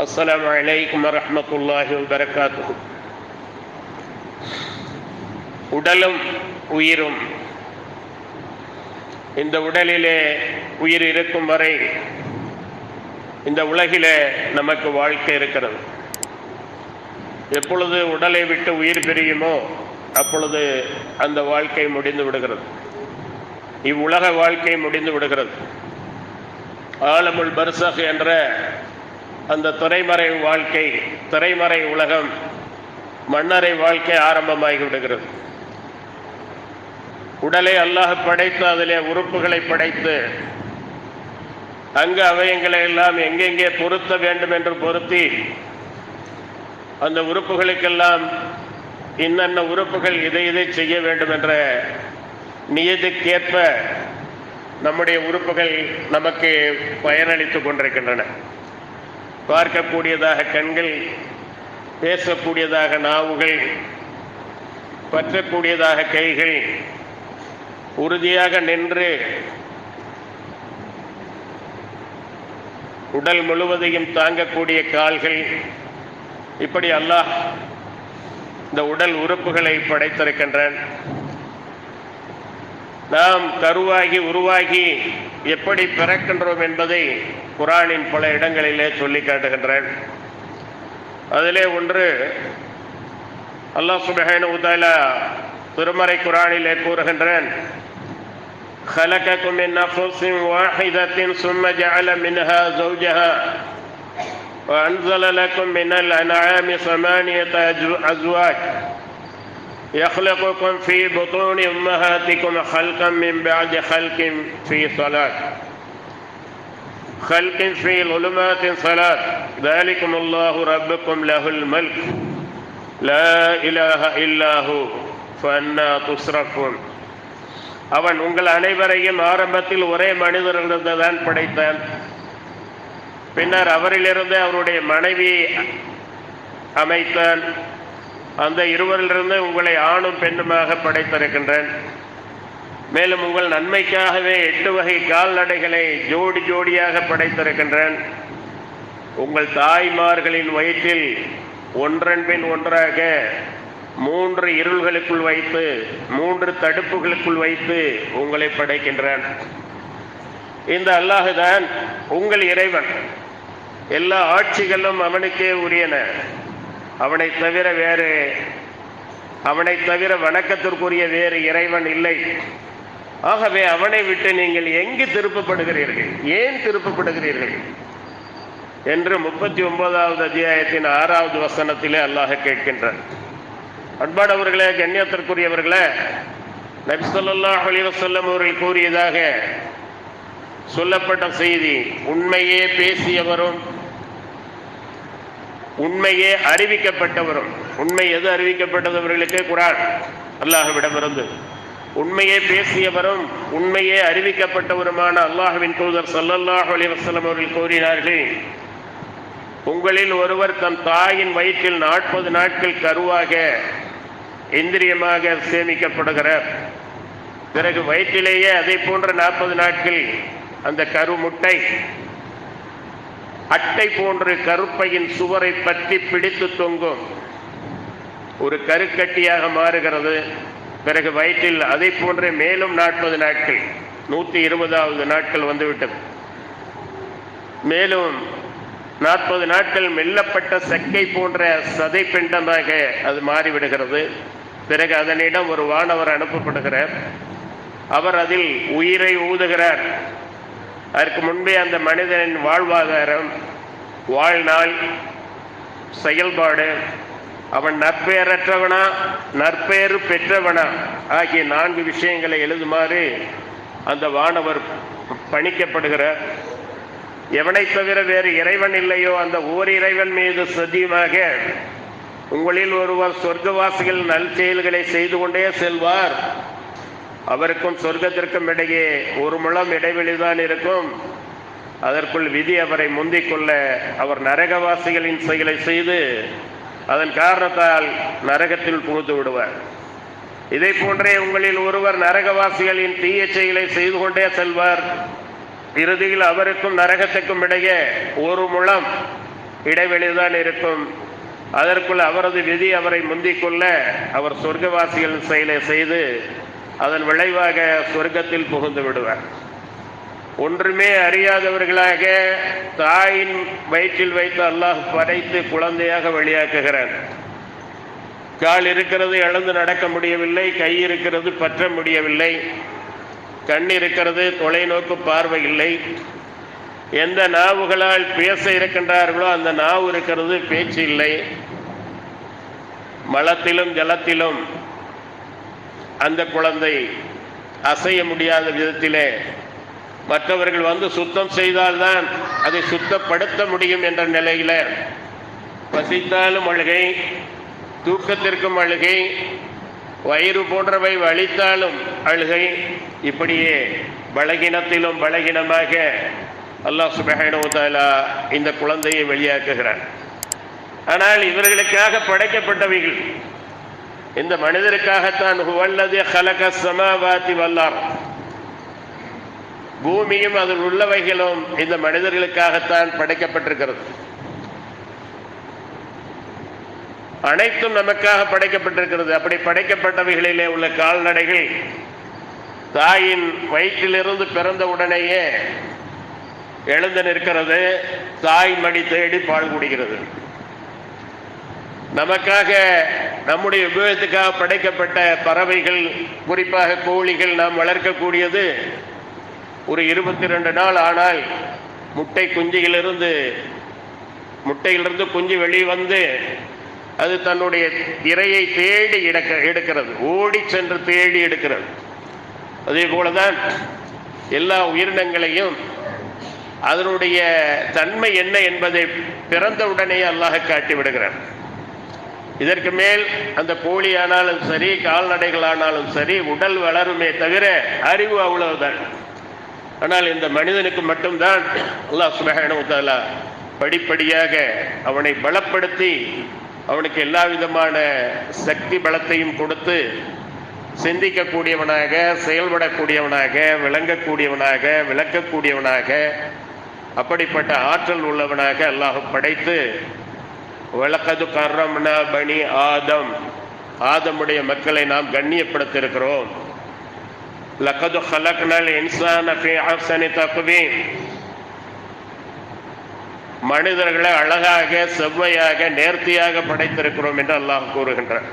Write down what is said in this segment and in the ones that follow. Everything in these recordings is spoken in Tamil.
அஸ்ஸலாமு அலைக்கும் வரஹ்மத்துல்லாஹி வபரகாத்துஹு. உடலும் உயிரும், இந்த உடலிலே உயிர் இருக்கும் வரை இந்த உலகிலே நமக்கு வாழ்க்கை இருக்கிறது. எப்பொழுது உடலை விட்டு உயிர் பிரியுமோ அப்பொழுது அந்த வாழ்க்கை முடிந்து விடுகிறது. இவ்வுலக வாழ்க்கை முடிந்து விடுகிறது. ஆலமுல் பர்சக் என்ற அந்த திரைமறை வாழ்க்கை, திரைமறை உலகம், மன்னரை வாழ்க்கை ஆரம்பமாகி விடுகிறது. உடலை அல்லாஹ் படைத்து அதிலே உறுப்புகளை படைத்து அங்கு அவயங்களை எல்லாம் எங்கெங்கே பொருத்த வேண்டும் என்று பொருத்தி அந்த உறுப்புகளுக்கெல்லாம் இன்னென்ன உறுப்புகள் இதை செய்ய வேண்டும் என்ற நியதிக்கேற்ப நம்முடைய உறுப்புகள் நமக்கு பயனளித்துக் கொண்டிருக்கின்றன. பார்க்கக்கூடியதாக கண்கள், பேசக்கூடியதாக நாவுகள், பற்றக்கூடியதாக கைகள், உறுதியாக நின்று உடல் முழுவதையும் தாங்கக்கூடிய கால்கள், இப்படி அல்லாஹ் இந்த உடல் உறுப்புகளை படைத்திருக்கின்றான். நாம் கருவாகி உருவாகி எப்படி பிறக்கின்றோம் என்பதை குர்ஆனின் பல இடங்களிலே சொல்லி காட்டுகின்றான். அதிலே ஒன்று அல்லாஹ் சுப்ஹானஹு வ தஆலா திருமறை குர்ஆனிலே கூறுகின்றான், خلقكم من نفس واحدة ثم جعل منها زوجها وأنزل لكم من الأنعام ثمانية أزواج يخلقكم في بطون أمهاتكم خلقا من بعد خلق في صلاة خلق في ظلمات صلاة ذلكم الله ربكم له الملك لا إله إلا هو فأنا تصرفون. அவன் உங்கள் அனைவரையும் ஆரம்பத்தில் ஒரே மனிதரிலிருந்து தான் படைத்தான். பின்னர் அவரிலிருந்து அவருடைய மனைவியை அமைத்தான். அந்த இருவரிலிருந்து உங்களை ஆணும் பெண்ணுமாக படைத்திருக்கின்றான். மேலும் உங்கள் நன்மைக்காகவே 8 வகை கால்நடைகளை ஜோடி ஜோடியாக படைத்திருக்கின்றான். உங்கள் தாய்மார்களின் வயிற்றில் ஒன்றன் பின் ஒன்றாக 3 இருள்களுக்குள் வைத்து 3 தடுப்புகளுக்குள் வைத்து உங்களை படைக்கின்றான். இந்த அல்லாஹுதான் உங்கள் இறைவன். எல்லா ஆட்சிகளும் அவனுக்கே உரியன. அவனை தவிர வணக்கத்திற்குரிய வேறு இறைவன் இல்லை. ஆகவே அவனை விட்டு நீங்கள் எங்கு திருப்பப்படுகிறீர்கள், ஏன் திருப்பப்படுகிறீர்கள் என்று 39வது அத்தியாயத்தின் 6வது வசனத்திலே அல்லாஹ் கேட்கின்றான். அன்பானவர்களே, கண்ணியத்திற்குரியவர்களே, நபி ஸல்லல்லாஹு அலைஹி வஸல்லம் அவர்கள் கூறியதாக சொல்லப்பட்ட செய்தி, உண்மையே பேசியவரும் உண்மையே அறிவிக்கப்பட்டவரும். உண்மை எது அறிவிக்கப்பட்டவர்களுக்கு? குர்ஆன் அல்லாஹ்விடமிருந்து. உண்மையே பேசியவரும் உண்மையே அறிவிக்கப்பட்டவருமான அல்லாஹ்வின் தூதர் ஸல்லல்லாஹு அலைஹி வஸல்லம் அவர்கள் கூறினார்கள், உங்களில் ஒருவர் தம் தாயின் வயிற்றில் 40 நாட்கள் கருவாக இந்திரியமாக சேமிக்கப்படுகிறார். பிறகு வயிற்றிலேயே அதை போன்ற 40 நாட்கள் அந்த கரு முட்டை அட்டை போன்று கருப்பையின் சுவரை பற்றி பிடித்து தொங்கும், ஒரு கருக்கட்டியாக மாறுகிறது. பிறகு வயிற்றில் அதை போன்ற மேலும் 40 நாட்கள், 120வது நாட்கள் வந்துவிட்டது. மேலும் 40 நாட்கள் மெல்லப்பட்ட சக்கை போன்ற சதை பிண்டமாக அது மாறிவிடுகிறது. பிறகு அதனிடம் ஒரு வானவர் அனுப்பப்படுகிறார். அவர் அதில் உயிரை ஊதுகிறார். அதற்கு முன்பே அந்த மனிதனின் வாழ்வாதாரம், வாழ்நாள், செயல்பாடு, அவன் நற்பெயரற்றவனா நற்பெயரு பெற்றவனா ஆகிய 4 விஷயங்களை எழுதுமாறு அந்த வானவர் பணிக்கப்படுகிறார். எவனை தவிர வேறு இறைவன் இல்லையோ அந்த ஓர் இறைவன் மீது சத்தியமாக உங்களில் ஒருவர் சொர்க்கவாசிகள் நல் செயல்களை செய்து கொண்டே செல்வார். அவருக்கும் சொர்க்கத்திற்கும் இடையே 1 முழம் இடைவெளிதான் இருக்கும். அதற்குள் விதி அவரை முந்திக் கொள்ள அவர் நரகவாசிகளின் செயலை செய்து அதன் காரணத்தால் நரகத்தில் புகுந்து விடுவார். இதை போன்றே உங்களில் ஒருவர் நரகவாசிகளின் தீய செயலை செய்து கொண்டே செல்வார். இறுதியில் அவருக்கும் நரகத்துக்கும் இடையே 1 முழம் இடைவெளிதான் இருக்கும். அதற்குள் அவரது விதி அவரை முந்திக்கொள்ள அவர் சொர்க்கவாசிகள் செயலை செய்து அதன் விளைவாக சொர்க்கத்தில் புகுந்து விடுவார். ஒன்றுமே அறியாதவர்களாக தாயின் வயிற்றில் வைத்து அல்லாஹ் படைத்து குழந்தையாக வெளியாக்குகிறார். கால் இருக்கிறது, எழுந்து நடக்க முடியவில்லை. கை இருக்கிறது, பற்ற முடியவில்லை. கண் இருக்கிறது, தொலைநோக்கு பார்வை இல்லை. எந்த நாவுகளால் பேச இருக்கின்றார்களோ அந்த நாவு இருக்கிறது, பேச்சு இல்லை. மலத்திலும் ஜலத்திலும் அந்த குழந்தை அசைய முடியாத விதத்திலே மற்றவர்கள் வந்து சுத்தம் செய்தால்தான் அதை சுத்தப்படுத்த முடியும் என்ற நிலையில பசித்தாலும் அழுகை, தூக்கத்திற்கும் அழுகை, வயிறு போன்றவை வலித்தாலும் அழுகை, இப்படியே பலகீனத்திலும் பலகீனமாக அல்லாஹ் சுப்ஹானஹு வ தஆலா இந்த குழந்தையை வெளியாக்குகிறார். ஆனால் இவர்களுக்காக படைக்கப்பட்டவைகள் இந்த மனிதருக்காகத்தான். ஹுவல்லதி ஹலகஸ் ஸமாவாதி வல் அர்த், பூமியும் அதில் உள்ளவைகளும் இந்த மனிதர்களுக்காகத்தான் படைக்கப்பட்டிருக்கிறது. அனைத்தும் நமக்காக படைக்கப்பட்டிருக்கிறது. அப்படி படைக்கப்பட்டவைகளிலே உள்ள கால்நடைகள் தாயின் வயிற்றிலிருந்து பிறந்த உடனேயே எழுந்து நிற்கிறது, தாய் மடி தேடி பால் குடிக்கிறது. நமக்காக நம்முடைய உபயோகத்துக்காக படைக்கப்பட்ட பறவைகள், குறிப்பாக கோழிகள் நாம் வளர்க்கக்கூடியது ஒரு 22 நாள் ஆனால் முட்டையிலிருந்து குஞ்சு வெளிவந்து அது தன்னுடைய இரையை தேடி எடுக்கிறது, ஓடி சென்று தேடி எடுக்கிறது. அதே போலதான் எல்லா உயிரினங்களையும் அதனுடைய தன்மை என்ன என்பதை பிறந்தவுடனே அல்லாஹ் காட்டி விடுகிறார். இதற்கு மேல் அந்த கோழி ஆனாலும் சரி, கால்நடைகள் ஆனாலும் சரி, உடல் வளருமே தவிர அறிவு அவ்வளவுதான். ஆனால் இந்த மனிதனுக்கு மட்டும்தான் அல்லாஹ் சுப்ஹானஹு வ தஆலா படிப்படியாக அவனை பலப்படுத்தி அவனுக்கு எல்லா விதமான சக்தி பலத்தையும் கொடுத்து சிந்திக்கக்கூடியவனாக, செயல்படக்கூடியவனாக, விளங்கக்கூடியவனாக, விளக்கக்கூடியவனாக, அப்படிப்பட்ட ஆற்றல் உள்ளவனாக அல்லாஹ் படைத்து வலகது கர்ரம்னா பனி ஆதம், ஆதமுடைய மக்களை நாம் கண்ணியப்படுத்தியிருக்கிறோம். லகது ஹலக்னல் இன்சான ஃபீ அஹ்ஸனி தக்வீம், மனிதர்களை அழகாக, செவ்வையாக, நேர்த்தியாக படைத்திருக்கிறோம் என்று அல்லாஹ் கூறுகின்றார்.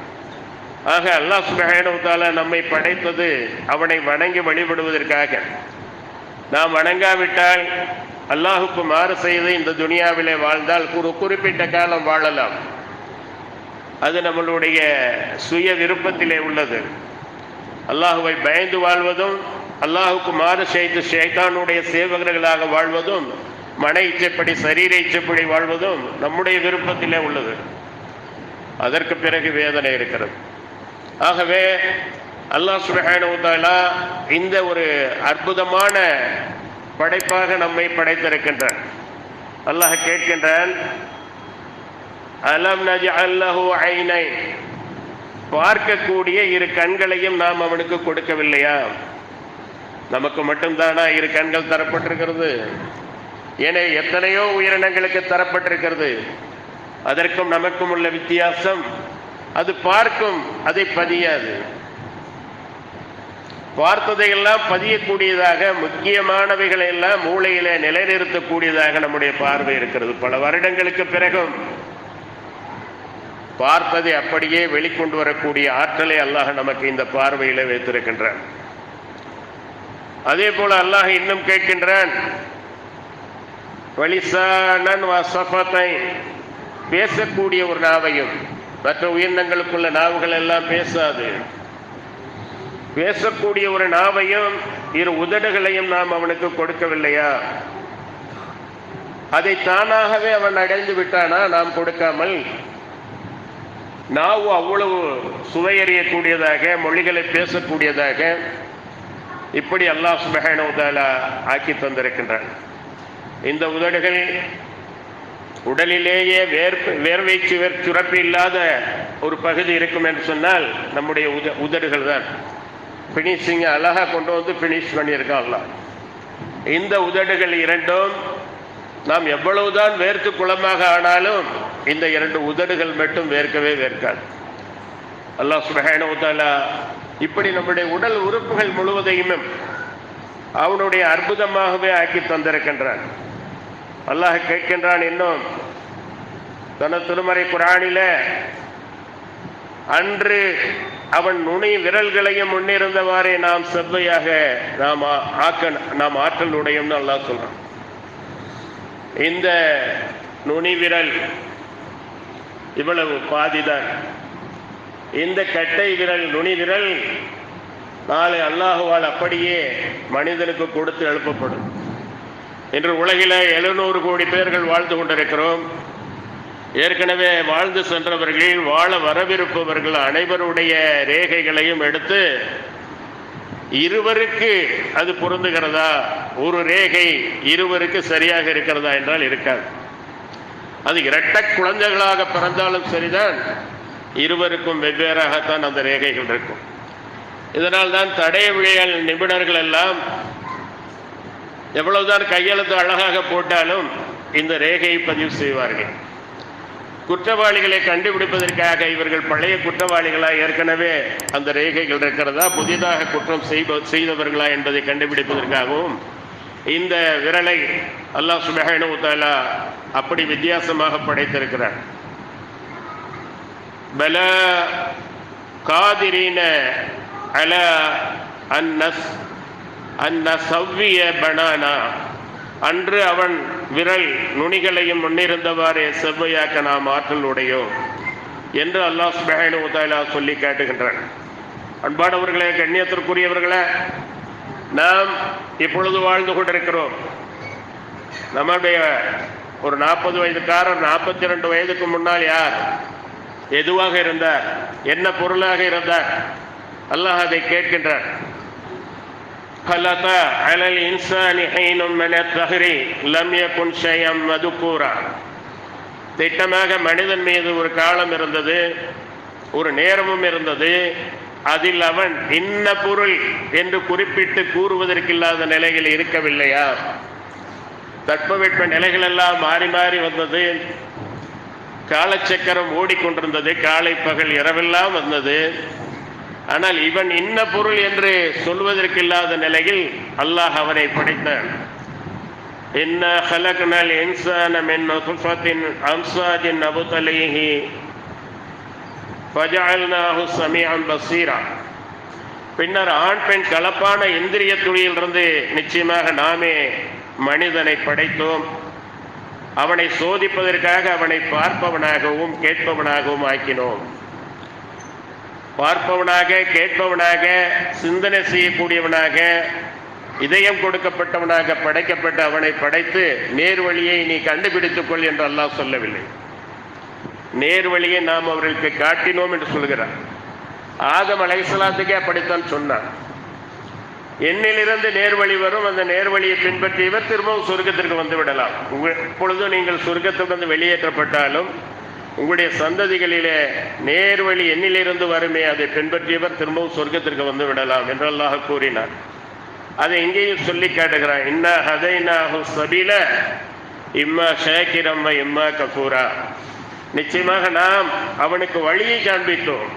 ஆக அல்லாஹ் சுப்ஹானஹு வ தஆலா நம்மை படைத்தது அவனை வணங்கி வழிபடுவதற்காக. நாம் வணங்காவிட்டால், அல்லாஹுக்கு மாறு செய்து இந்த துனியாவிலே வாழ்ந்தால் குறிப்பிட்ட காலம் வாழலாம். அது நம்மளுடைய சுய விருப்பத்திலே உள்ளது. அல்லாஹுவை பயந்து வாழ்வதும், அல்லாஹுக்கு மாறு செய்து ஷைத்தானுடைய சேவகர்களாக வாழ்வதும், மன இச்சைப்படி சரீர இச்சைப்படி வாழ்வதும் நம்முடைய விருப்பத்திலே உள்ளது. அதற்கு பிறகு வேதனை இருக்கிறது. ஆகவே அல்லாஹ் சுப்ஹானஹு வ தஆலா இந்த ஒரு அற்புதமான படைப்பாக நம்மை படைத்திருக்கின்றான். அல்லாஹ் கேட்கின்றான், அலம் நஜ்அல் லஹு ஐனைன், பார்க்கக்கூடிய 2 கண்களையும் நாம் அவனுக்கு கொடுக்கவில்லையா? நமக்கு மட்டும்தானா 2 கண்கள் தரப்பட்டிருக்கிறது? ஏனே எத்தனையோ உயிரினங்களுக்கு தரப்பட்டிருக்கிறது. அதற்கும் நமக்கும் உள்ள வித்தியாசம், அது பார்க்கும், அதை பதியாது. பார்த்ததையெல்லாம் பதியக்கூடியதாக, முக்கியமானவைகளை எல்லாம் மூளையிலே நிலைநிறுத்தக்கூடியதாக நம்முடைய பார்வை இருக்கிறது. பல வருடங்களுக்கு பிறகும் பார்த்ததை அப்படியே வெளிக்கொண்டு வரக்கூடிய ஆற்றலை அல்லாஹ் நமக்கு இந்த பார்வையில வைத்திருக்கின்றான். அதே போல அல்லாஹ் இன்னும் கேட்கின்றான், வலிசானன் வஸஃபத்தை, பேசக்கூடிய ஒரு நாவையும். மற்ற உயிரினங்களுக்குள்ள நாவுகள் எல்லாம் பேசாது. பேசக்கூடிய ஒரு நாவையும் 2 உதடுகளையும் நாம் அவனுக்கு கொடுக்கவில்லையா? அதை தானாகவே அவன் அடைந்து விட்டானா நாம் கொடுக்காமல்? நாவு அவ்வளவு சுவையறியக்கூடியதாக, மொழிகளை பேசக்கூடியதாக இப்படி அல்லாஹ் சுப்ஹானஹு வ தஆலா ஆக்கி தந்திருக்கின்றான். இந்த உதடுகள் உடலிலேயே வேர்வை சுரப்பு இல்லாத ஒரு பகுதி இருக்கும் என்று சொன்னால் நம்முடைய உதடுகள் தான். பினிஷிங் அழகா கொண்டு வந்து பினிஷ் பண்ணியிருக்கான் அல்லாஹ். இந்த உதடுகள் 2ம் நாம் எவ்வளவுதான் வேர்த்து குளமாக ஆனாலும் இந்த 2 உதடுகள் மட்டும் வேர்க்கவே வேர்க்காது. அல்லாஹ் சுப்ஹானஹு வ தஆலா இப்படி நம்முடைய உடல் உறுப்புகள் முழுவதையும் அவனுடைய அற்புதமாகவே ஆக்கி தந்திருக்கின்றான். அல்லாஹ் கேட்கின்றான் இன்னும் தனது திருமறை குர்ஆனிலே, அன்று அவன் நுனி விரல்களையும் முன்னிருந்தவாறே நாம் செவ்வையாக நாம் ஆற்றல் உடையோம்னு அல்லாஹ் சொல்றான். இந்த நுனி விரல் இவ்வளவு பாதிதான். இந்த கட்டை விரல் நுனி விரல் நாளை அல்லாஹுவால் அப்படியே மனிதனுக்கு கொடுத்து எழுப்பப்படும். இன்று உலகில 700 கோடி பேர்கள் வாழ்ந்து கொண்டிருக்கிறோம். ஏற்கனவே வாழ்ந்து சென்றவர்கள், வாழ வரவிருப்பவர்கள் அனைவருடைய ரேகைகளையும் எடுத்து இருவருக்கு அது பொருந்துகிறதா, ஒரு ரேகை இருவருக்கு சரியாக இருக்கிறதா என்றால் இருக்காது. அது இரட்டை குழந்தைகளாக பிறந்தாலும் சரிதான், இருவருக்கும் வெவ்வேறாகத்தான் அந்த ரேகைகள் இருக்கும். இதனால் தான் தடயவியல் நிபுணர்கள் எல்லாம் எவ்வளவுதான் கையெழுத்து அழகாக போட்டாலும் இந்த ரேகையை பதிவு செய்வார்கள். குற்றவாளிகளை கண்டுபிடிப்பதற்காக இவர்கள் பழைய குற்றவாளிகளா, ஏற்கனவே அந்த ரேகைகள் இருக்கிறதா, புதிதாக குற்றம் செய்தவர்களா என்பதை கண்டுபிடிப்பதற்காகவும் இந்த விரலை அல்லாஹ் சுப்ஹானஹு வ தஆலா அப்படி வித்தியாசமாக படைத்திருக்கிறார். பலா காதிரீன அலா அன்னஸவ்விய பனானா, அன்று அவன் விரல் நுனிகளையும் முன்னிருந்தவாறே செவ்வையாக்க நாம் ஆற்றல் உடையோம் என்று அல்லாஹ் சுப்ஹானஹு வ தஆலா சொல்லி காட்டுகின்றான். அன்பானவர்களே, கண்ணியத்திற்குரியவர்களே, நாம் இப்பொழுது வாழ்ந்து கொண்டிருக்கிறோம். நம்முடைய ஒரு 40 வயதுக்காரர் 42 வயதுக்கு முன்னால் யார், எதுவாக இருந்தார், என்ன பொருளாக இருந்தார்? அல்லாஹ் அதை கேட்கின்றார். خلق على الإنسان حين من الدهر لم يكن شيئا مذكورا. திட்டமாக மனிதன் மீது ஒரு காலம் இருந்தது, ஒரு நேரமும் இருந்தது. அதில் அவன் இன்ன பொருள் என்று குறிப்பிட்டு கூறுவதற்கில்லாத நிலையில் இருக்கவில்லையா? தட்பவெட்ப நிலைகள் எல்லாம் மாறி மாறி வந்தது. காலச்சக்கரம் ஓடிக்கொண்டிருந்தது. காலை பகல் இரவெல்லாம் வந்தது. ஆனால் இவன் இன்ன பொருள் என்று சொல்வதற்கில்லாத நிலையில் அல்லாஹ் அவனை படைத்தான். இன்னா ஹலக்னல் இன்சான மின் நுத்ஃபத்தின் அம்சாஜின் நபுதலிஹி ஃபஜஅல்னாஹு ஸமீஅன் பஸீரா. பின்னர் ஆண் பெண் கலப்பான இந்திரிய துளியிலிருந்து நிச்சயமாக நாமே மனிதனை படைத்தோம். அவனை சோதிப்பதற்காக அவனை பார்ப்பவனாகவும் கேட்பவனாகவும் ஆக்கினோம். பார்ப்பவனாக, கேட்பவனாக, சிந்தனை செய்யக்கூடியவனாக, இதயம் கொடுக்கப்பட்டவனாக படைக்கப்பட்ட அவனை படைத்து நேர்வழியை நீ கண்டுபிடித்துக் கொள் என்று அல்லாஹ் சொல்லவில்லை. நேர்வழியை நாம் அவர்களுக்கு காட்டினோம் என்று சொல்கிறார். ஆதம் அலைஹிஸ்ஸலாத்துக்கே அப்படித்தான் சொன்னார். என்னிலிருந்து நேர்வழி வரும், அந்த நேர்வழியை பின்பற்றியவர் திரும்பவும் சொர்க்கத்திற்கு வந்து விடலாம். இப்பொழுதும் நீங்கள் சொர்க்கத்திலிருந்து வெளியேற்றப்பட்டாலும் உங்களுடைய சந்ததிகளிலே நேர்வழி என்னிலிருந்து வருமே, அதை பின்பற்றியவர் திரும்பவும் சொர்க்கத்திற்கு வந்து விடலாம் என்று அல்லாஹ் கூறினார். அதை இங்கேயும் சொல்லி காட்டுகிறான். இன்னா ஹதைனாஹு ஸபீல இம்மா ஷாக்கிரம் வ இம்மா கஃபூரா. நிச்சயமாக நாம் அவனுக்கு வழியை காண்பித்தோம்.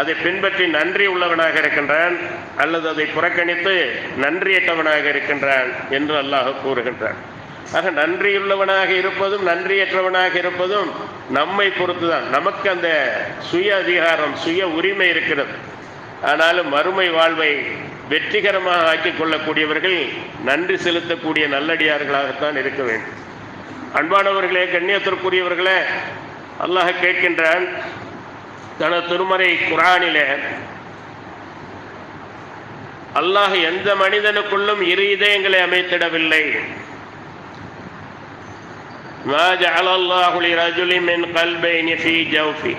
அதை பின்பற்றி நன்றி உள்ளவனாக இருக்கின்றான், அல்லது அதை புறக்கணித்து நன்றியற்றவனாக இருக்கின்றான் என்று அல்லாஹ் கூறுகின்றான். ஆக நன்றியுள்ளவனாக இருப்பதும் நன்றியற்றவனாக இருப்பதும் நம்மை பொறுத்துதான். நமக்கு அந்த சுய அதிகாரம், சுய உரிமை இருக்கிறது. ஆனாலும் மறுமை வாழ்வை வெற்றிகரமாக ஆக்கிக் கொள்ளக்கூடியவர்கள் நன்றி செலுத்தக்கூடிய நல்லடியார்களாகத்தான் இருக்க வேண்டும். அன்பானவர்களே, கண்ணியத்திற்குரியவர்களே, அல்லாஹ் கேட்கின்றான் தனது திருமறை குர்ஆனிலே, அல்லாஹ் எந்த மனிதனுக்குள்ளும் இரு இதயங்களை அமைத்திடவில்லை. மா ஜஅலல்லாஹு லிரஜுலின் மின் கல்பைனி ஃபீ ஜௌஃபி.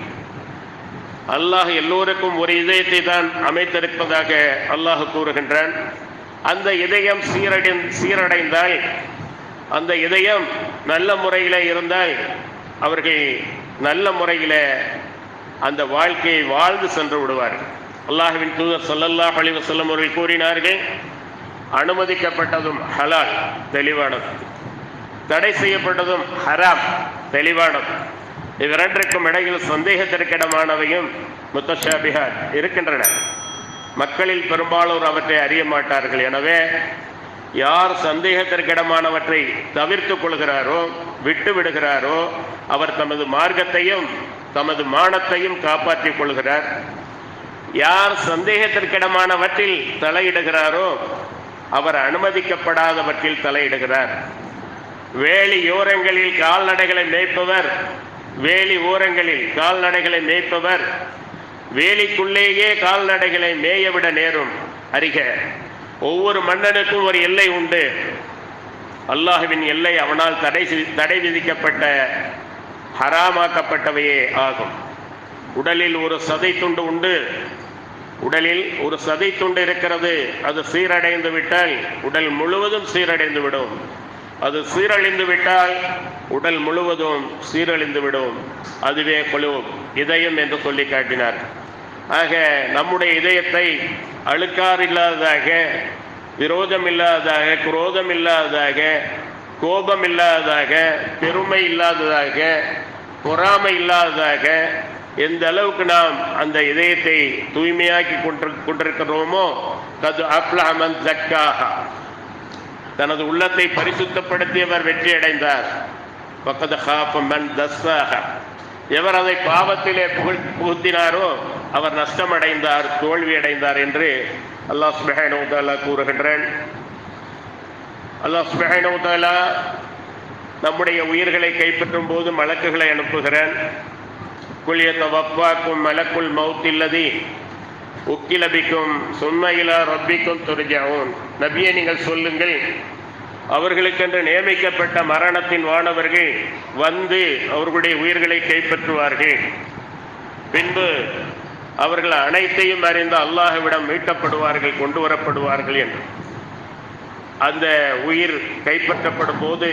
அல்லாஹ் எல்லோருக்கும் ஒரு இதயத்தை தான் அமைத்திருப்பதாக அல்லாஹ் கூறுகின்றான். அந்த இதயம் சீரடைந்தால், அந்த இதயம் நல்ல முறையில் இருந்தால் அவர்கள் நல்ல முறையில் அந்த வாழ்க்கையை வாழ்ந்து சென்று விடுவார்கள். அல்லாஹ்வின் தூதர் ஸல்லல்லாஹு அலைஹி வஸல்லம் அவர்கள் கூறினார்கள், அனுமதிக்கப்பட்டதும் ஹலால், தெளிவானது. தடை செய்யப்பட்டதும் ஹராம், தெளிவானது. இவ்விரண்டிற்கும் இடையில் சந்தேகத்திற்கிடமானவையும் முத்தஷாபிஹாத் இருக்கின்றன. மக்களில் பெரும்பாலோர் அவற்றை அறிய மாட்டார்கள். எனவே யார் சந்தேகத்திற்கிடமானவற்றை தவிர்த்து கொள்கிறாரோ, விட்டு விடுகிறாரோ, அவர் தமது மார்க்கத்தையும் தமது மானத்தையும் காப்பாற்றிக் கொள்கிறார். யார் சந்தேகத்திற்கிடமானவற்றில் தலையிடுகிறாரோ அவர் அனுமதிக்கப்படாதவற்றில் தலையிடுகிறார். வேலி ஓரங்களில் கால்நடைகளை மேய்ப்பவர் வேலிக்குள்ளேயே கால்நடைகளை மேயவிட நேரும். அறிக, ஒவ்வொரு மன்னனுக்கும் ஒரு எல்லை உண்டு. அல்லாஹ்வின் எல்லை அவனால் தடை விதிக்கப்பட்ட ஹராமாக்கப்பட்டவையே ஆகும். உடலில் ஒரு சதை துண்டு உண்டு. உடலில் ஒரு சதை துண்டு இருக்கிறது. அது சீரடைந்து விட்டால் உடல் முழுவதும் சீரடைந்து விடும். அது சீரழிந்து விட்டால் உடல் முழுவதும் சீரழிந்து விடும். அதுவே குலூப், இதயம் என்று சொல்லி காட்டினார். ஆக நம்முடைய இதயத்தை அழுக்காறு இல்லாததாக, விரோதம் இல்லாததாக, குரோதம் இல்லாததாக, கோபம் இல்லாததாக, பெருமை இல்லாததாக, பொறாமை இல்லாததாக எந்த அளவுக்கு நாம் அந்த இதயத்தை தூய்மையாக்கி கொண்டிருக்கிறோமோ, கது அஃப்லஹ மன் ஸக்காஹா, தனது உள்ளத்தை பரிசுத்தப்படுத்தியவர் வெற்றி அடைந்தார். வகத் காஃப மன் தஸ்ஸாஹா, எவர் அதை பாவத்திலே புகுத்தினாரோ அவர் நஷ்டமடைந்தார், தோல்வி அடைந்தார் என்று அல்லாஹ் சுப்ஹானஹு வ தஆலா கூறுகின்றான். அல்லாஹ் சுப்ஹானஹு வ தஆலா நம்முடைய உயிர்களை கைப்பற்றும் போது மலக்குகளை அனுப்புகிறான். குல் யதவஃபாக்கும் மலக்குல் மௌத் அல்லதி உக்கில பிக்கும் சும்ம இலா ரப்பிக்கும் துர்ஜஊன். நபியே, நீங்கள் சொல்லுங்கள், அவர்களுக்கென்று நியமிக்கப்பட்ட மரணத்தின் வானவர்கள் வந்து அவர்களுடைய உயிர்களை கைப்பற்றுவார்கள். பின்பு அவர்கள் அனைத்தையும் அறிந்த அல்லாஹ்விடம் மீட்டப்படுவார்கள், கொண்டு வரப்படுவார்கள் என்று. அந்த உயிர் கைப்பற்றப்படும் போது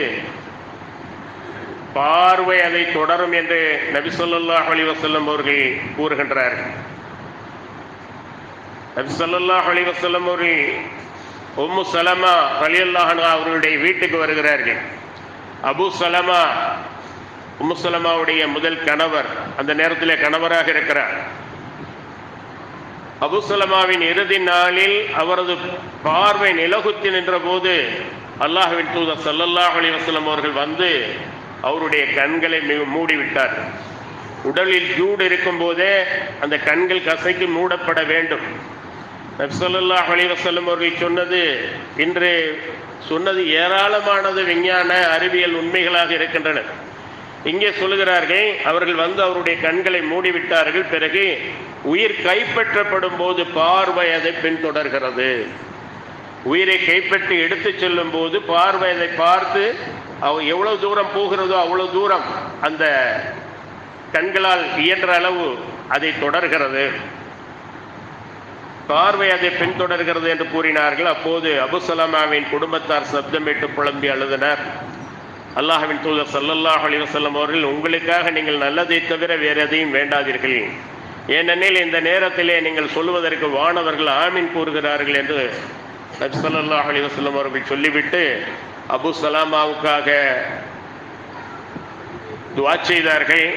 பார்வை அதை தொடரும் என்று நபி ஸல்லல்லாஹு அலைஹி வஸல்லம் அவர்கள் கூறுகின்றார்கள். நபி ஸல்லல்லாஹு அலைஹி வஸல்லம் அவர்கள் உம்மு சலமா ரலியல்லாஹு அன்ஹா அவர்களுடைய வீட்டுக்கு வருகிறார்கள். அபு சலமா உம்மு சலமாவுடைய முதல் கணவர், அந்த நேரத்தில் கணவராக இருக்கிறார். அபு சலமாவின் இறுதி நாளில் அவரது பார்வை நிலகுத்தி நின்ற போது அல்லாஹ்வின் தூதர் ஸல்லல்லாஹு அலைஹி வஸல்லம் அவர்கள் வந்து அவருடைய கண்களை மூடிவிட்டார். உடலில் சூடு இருக்கும் போதே அந்த கண்கள் கசைக்கு மூடப்பட வேண்டும். நபி ஸல்லல்லாஹு அலைஹி வஸல்லம் அவர்கள் சொன்னது ஏராளமானது விஞ்ஞான அறிவியல் உண்மைகளாக இருக்கின்றன. இங்கே சொல்லுகிறார்கள், அவர்கள் வந்து அவருடைய கண்களை மூடிவிட்டார்கள். பிறகு உயிர் கைப்பற்றப்படும் போது பார்வை அதை பின்தொடர்கிறது. உயிரை கைப்பற்றி எடுத்து செல்லும் போது பார்வை அதை பார்த்து எவ்வளவு தூரம் போகிறதோ அவ்வளவு தூரம் அந்த கண்களால் இயன்ற அளவு அதை தொடர்கிறது. பார்வை அதை பின்தொடர்கிறது என்று கூறினார்கள். அப்போது அபு சலமாவின் குடும்பத்தார் சப்தமிட்டு புலம்பி அழுதினர். அல்லாஹ்வின் தூதர் ஸல்லல்லாஹு அலைஹி வஸல்லம் அவர்கள், உங்களுக்காக நீங்கள் நல்லதை தவிர வேறு எதையும் வேண்டாதீர்கள், ஏனெனில் இந்த நேரத்திலே நீங்கள் சொல்வதற்கு வானவர்கள் ஆமீன் கூறுகிறார்கள் என்று நபி ஸல்லல்லாஹு அலைஹி வஸல்லம் அவர்கள் சொல்லிவிட்டு அபு சலமாவுக்காக துஆ செய்தார்கள்.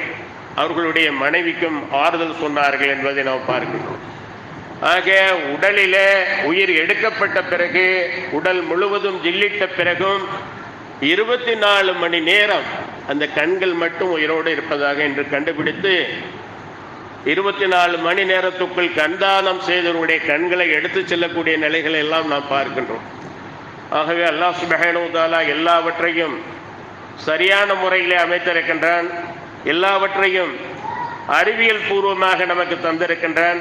அவர்களுடைய மனைவிக்கும் ஆறுதல் சொன்னார்கள் என்பதை நாம் பார்க்கிறோம். ஆக உடலிலே உயிர் எடுக்கப்பட்ட பிறகு, உடல் முழுவதும் ஜில்லிட்ட பிறகும் 24 மணி நேரம் அந்த கண்கள் மட்டும் உயிரோடு இருப்பதாக என்று கண்டுபிடித்து 24 மணி நேரத்துக்குள் கண்தானம் செய்தவருடைய கண்களை எடுத்து செல்லக்கூடிய நிலைகளை எல்லாம் நாம் பார்க்கின்றோம். ஆகவே அல்லாஹ் சுப்ஹானஹு வ தஆலா எல்லாவற்றையும் சரியான முறையிலே அமைத்திருக்கின்றான். எல்லாவற்றையும் அறிவியல் பூர்வமாக நமக்கு தந்திருக்கின்றான்.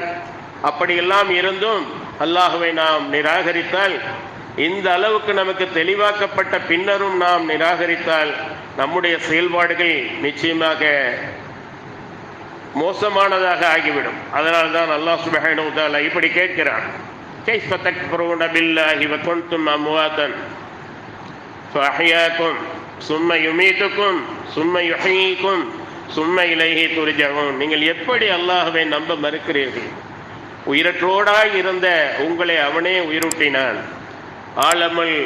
அப்படியெல்லாம் இருந்தும் அல்லாஹுவை நாம் நிராகரித்தால், இந்த அளவுக்கு நமக்கு தெளிவாக்கப்பட்ட பின்னரும் நாம் நிராகரித்தால் நம்முடைய செயல்பாடுகள் நிச்சயமாக மோசமானதாக ஆகிவிடும். அதனால்தான் அல்லாஹ் சுப்ஹானஹு வ தஆலா இப்படி கேட்கிறான், கைஃப தக்ஃபுரூன பில்லாஹி வ குன்தும் அம்வாதன் ஃபஅஹ்யாக்கும் சும்ம யுமீதுக்கும் சும்ம யுஹ்யீக்கும் சும்ம இலைஹி துர்ஜஊன். நீங்கள் எப்படி அல்லாஹ்வை நம்ப மறுக்கிறீர்கள்? உயிரற்றோடாய் இருந்த உங்களை அவனே உயிரூட்டினான். ஆலமுல்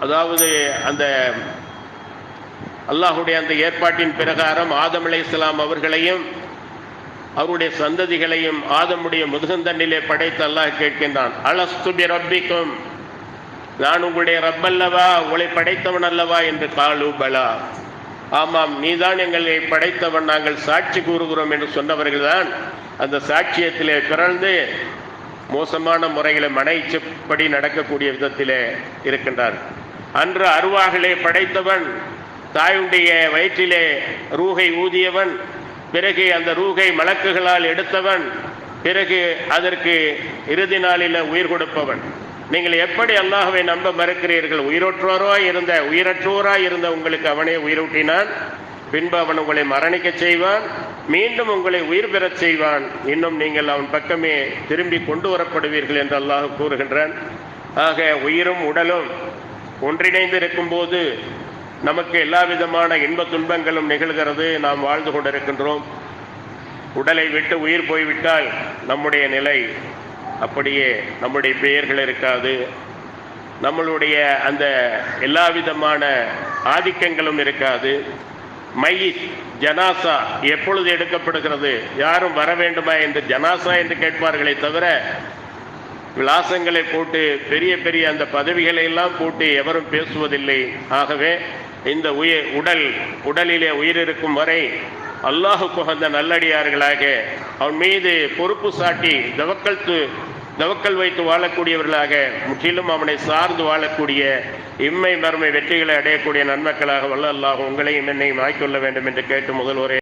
அதாவது அந்த அல்லாஹுடைய அந்த ஏற்பாட்டின் பிரகாரம் ஆதம் அலைஹிஸ்ஸலாம் அவர்களையும் அவருடைய சந்ததிகளையும் ஆதமுடைய முதுகந்தண்டிலே படைத்து அல்லாஹ் கேட்கின்றான், அலஸ்து பி ரப்பிக்கும், நான் உங்களுடைய ரப்பல்லவா, உங்களை படைத்தவன் அல்லவா என்று. காலு பலா, ஆமாம் நீதான் எங்களை படைத்தவன், நாங்கள் சாட்சி கூறுகிறோம் என்று சொன்னவர்கள்தான் அந்த சாட்சியத்திலே பிறந்து மோசமான முறைகளை மனைச்சப்படி நடக்கக்கூடிய விதத்திலே இருக்கின்றார். அன்று அருவாகளை படைத்தவன், தாயுடைய வயிற்றிலே ரூகை ஊதியவன், பிறகு அந்த ரூகை மலக்குகளால் எடுத்தவன், பிறகு அதற்கு இறுதி நாளில் உயிர் கொடுப்பவன். நீங்கள் எப்படி அல்லாஹ்வை நம்ப மறுக்கிறீர்கள்? உயிரற்றோராய் இருந்த உங்களுக்கு அவனே உயிரூட்டினான், பின்பு அவன் உங்களை மரணிக்க செய்வான், மீண்டும் உங்களை உயிர் பெறச் செய்வான், இன்னும் நீங்கள் அவன் பக்கமே திரும்பி கொண்டு வரப்படுவீர்கள் என்று அல்லாஹ் கூறுகின்றான். ஆக உயிரும் உடலும் ஒன்றிணைந்து இருக்கும்போது நமக்கு எல்லா விதமான இன்ப துன்பங்களும் நிகழ்கிறது, நாம் வாழ்ந்து கொண்டிருக்கின்றோம். உடலை விட்டு உயிர் போய்விட்டால் நம்முடைய நிலை அப்படியே, நம்முடைய பெயர்கள் இருக்காது, நம்மளுடைய அந்த எல்லா விதமான ஆதிக்கங்களும் இருக்காது. மையித் ஜனாசா எப்பொழுது எடுக்கப்படுகிறது, யாரும் வர வேண்டுமா என்று ஜனாசா என்று கேட்பார்களே தவிர விலாசங்களை போட்டு பெரிய பெரிய அந்த பதவிகளை எல்லாம் போட்டு எவரும் பேசுவதில்லை. ஆகவே இந்த உடலிலே உயிர் இருக்கும் வரை அல்லாஹுக்கு உகந்த நல்லடியார்களாக அவன் மீது பொறுப்பு சாட்டி தவக்கல் வைத்து வாழக்கூடியவர்களாக, முற்றிலும் அவனை சார்ந்து வாழக்கூடிய இம்மை மறுமை வெற்றிகளை அடையக்கூடிய நன்மக்களாக வல்ல அல்லாஹ் உங்களையும் என்னையும் ஆக்கிக்கொள்ள வேண்டும் என்று கேட்டு முதல்வரே